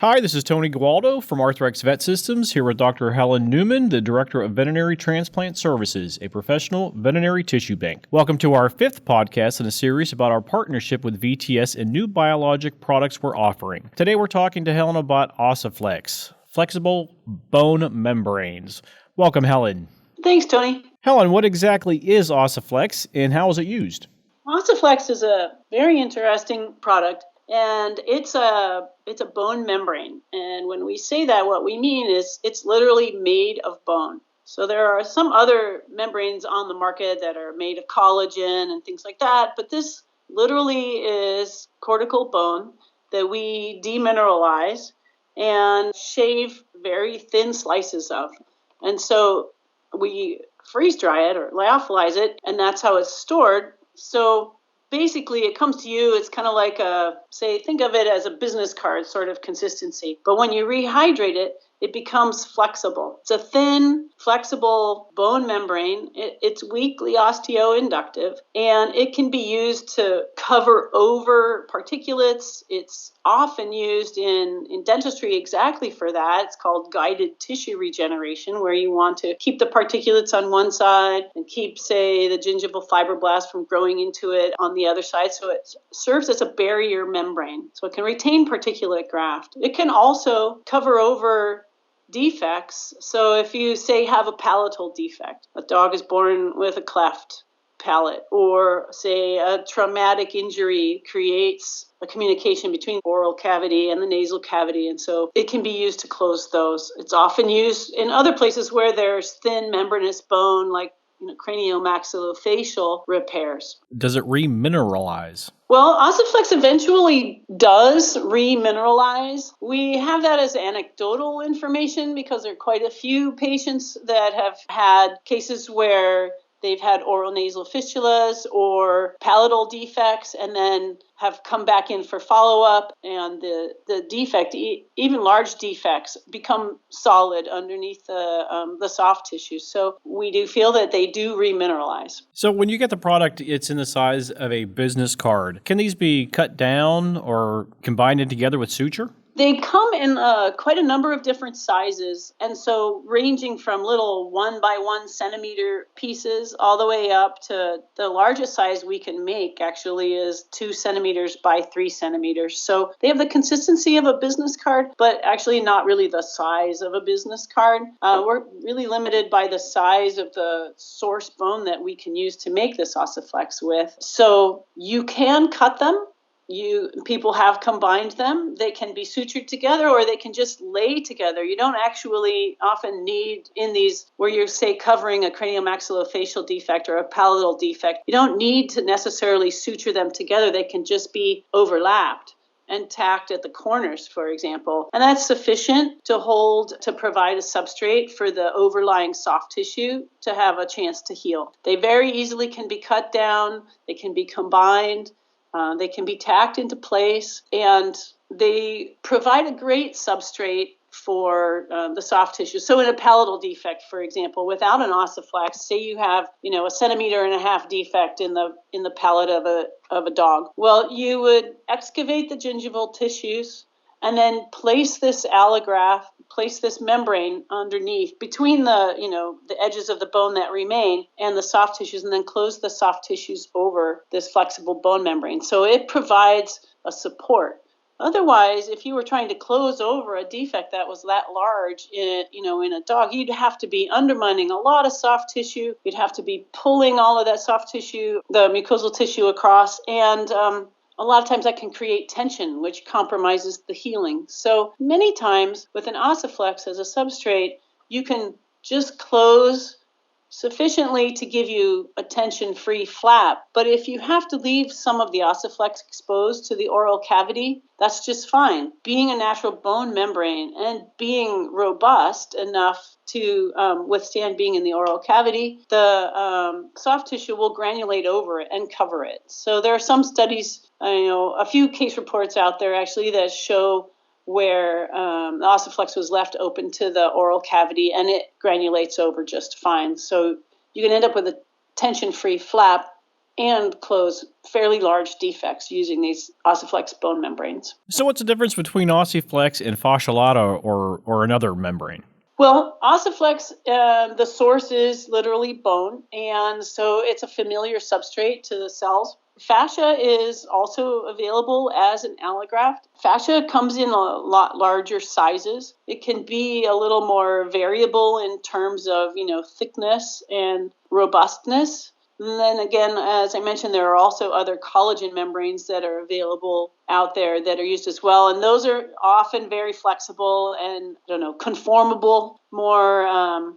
Hi, this is Tony Gualdo from Arthrex Vet Systems here with Dr. Helen Newman, the Director of Veterinary Transplant Services, a professional veterinary tissue bank. Welcome to our fifth podcast in a series about our partnership with VTS and new biologic products we're offering. Today we're talking to Helen about Ossiflex, flexible bone membranes. Welcome, Helen. Thanks, Tony. Helen, what exactly is Ossiflex and how is it used? Ossiflex is a very interesting product, and it's a bone membrane. And when we say that, what we mean is it's literally made of bone. So there are some other membranes on the market that are made of collagen and things like that, but this literally is cortical bone that we demineralize and shave very thin slices of. And so we freeze dry it or lyophilize it, and that's how it's stored. So basically, it comes to you, it's kind of like think of it as a business card sort of consistency. But when you rehydrate it, it becomes flexible. It's a thin, flexible bone membrane. It's weakly osteoinductive, and it can be used to cover over particulates. It's often used in dentistry exactly for that. It's called guided tissue regeneration, where you want to keep the particulates on one side and keep, say, the gingival fibroblasts from growing into it on the other side. So it serves as a barrier membrane. So it can retain particulate graft. It can also cover over defects. So if you, say, have a palatal defect, a dog is born with a cleft palate, or say a traumatic injury creates a communication between the oral cavity and the nasal cavity, and so it can be used to close those. It's often used in other places where there's thin membranous bone, like craniomaxillofacial repairs. Does it remineralize? Well, Ossiflex eventually does remineralize. We have that as anecdotal information because there are quite a few patients that have had cases where they've had oral nasal fistulas or palatal defects and then have come back in for follow-up, and the defect, even large defects, become solid underneath the soft tissue. So we do feel that they do remineralize. So when you get the product, it's in the size of a business card. Can these be cut down or combined in together with suture? They come in quite a number of different sizes, and so ranging from little 1 by 1 centimeter pieces all the way up to the largest size we can make actually is 2 centimeters by 3 centimeters. So they have the consistency of a business card, but actually not really the size of a business card. We're really limited by the size of the source bone that we can use to make this Ossiflex with. So you can cut them. People have combined them. They can be sutured together or they can just lay together. You don't actually often need in these where you're, say, covering a craniomaxillofacial defect or a palatal defect. You don't need to necessarily suture them together. They can just be overlapped and tacked at the corners, for example. And that's sufficient to provide a substrate for the overlying soft tissue to have a chance to heal. They very easily can be cut down. They can be combined. They can be tacked into place, and they provide a great substrate for the soft tissue. So in a palatal defect, for example, without an Ossiflex, say you have, a 1.5 centimeter defect in the palate of a dog. Well, you would excavate the gingival tissues and then place this allograft, place this membrane underneath between the edges of the bone that remain and the soft tissues, and then close the soft tissues over this flexible bone membrane. So it provides a support. Otherwise, if you were trying to close over a defect that was that large in a dog, you'd have to be undermining a lot of soft tissue. You'd have to be pulling all of that soft tissue, the mucosal tissue across, and a lot of times that can create tension, which compromises the healing. So many times with an Ossiflex as a substrate, you can just close sufficiently to give you a tension-free flap. But if you have to leave some of the Ossiflex exposed to the oral cavity, that's just fine. Being a natural bone membrane and being robust enough to withstand being in the oral cavity, the soft tissue will granulate over it and cover it. So there are some studies, a few case reports out there actually that show where the Ossiflex was left open to the oral cavity and it granulates over just fine. So you can end up with a tension-free flap and close fairly large defects using these Ossiflex bone membranes. So what's the difference between Ossiflex and Fasciolata or another membrane? Well, Ossiflex, the source is literally bone, and so it's a familiar substrate to the cells. Fascia is also available as an allograft. Fascia comes in a lot larger sizes. It can be a little more variable in terms of, thickness and robustness. And then again, as I mentioned, there are also other collagen membranes that are available out there that are used as well. And those are often very flexible and, conformable, more,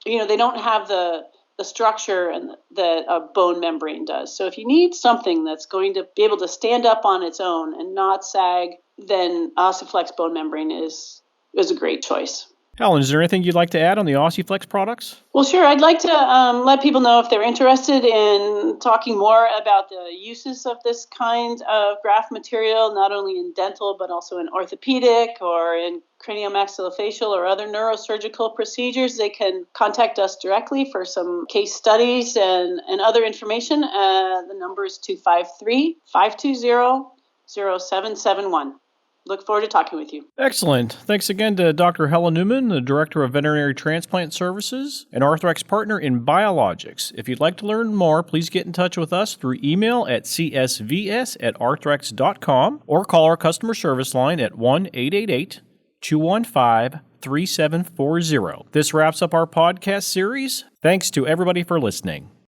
they don't have the structure that a bone membrane does. So if you need something that's going to be able to stand up on its own and not sag, then Ossiflex bone membrane is a great choice. Helen, is there anything you'd like to add on the Ossiflex products? Well, sure. I'd like to let people know if they're interested in talking more about the uses of this kind of graft material, not only in dental, but also in orthopedic or in craniomaxillofacial or other neurosurgical procedures. They can contact us directly for some case studies and other information. The number is 253-520-0771. Look forward to talking with you. Excellent. Thanks again to Dr. Helen Newman, the Director of Veterinary Transplant Services, an Arthrex partner in biologics. If you'd like to learn more, please get in touch with us through email at csvs@arthrex.com or call our customer service line at 1-888-215-3740. This wraps up our podcast series. Thanks to everybody for listening.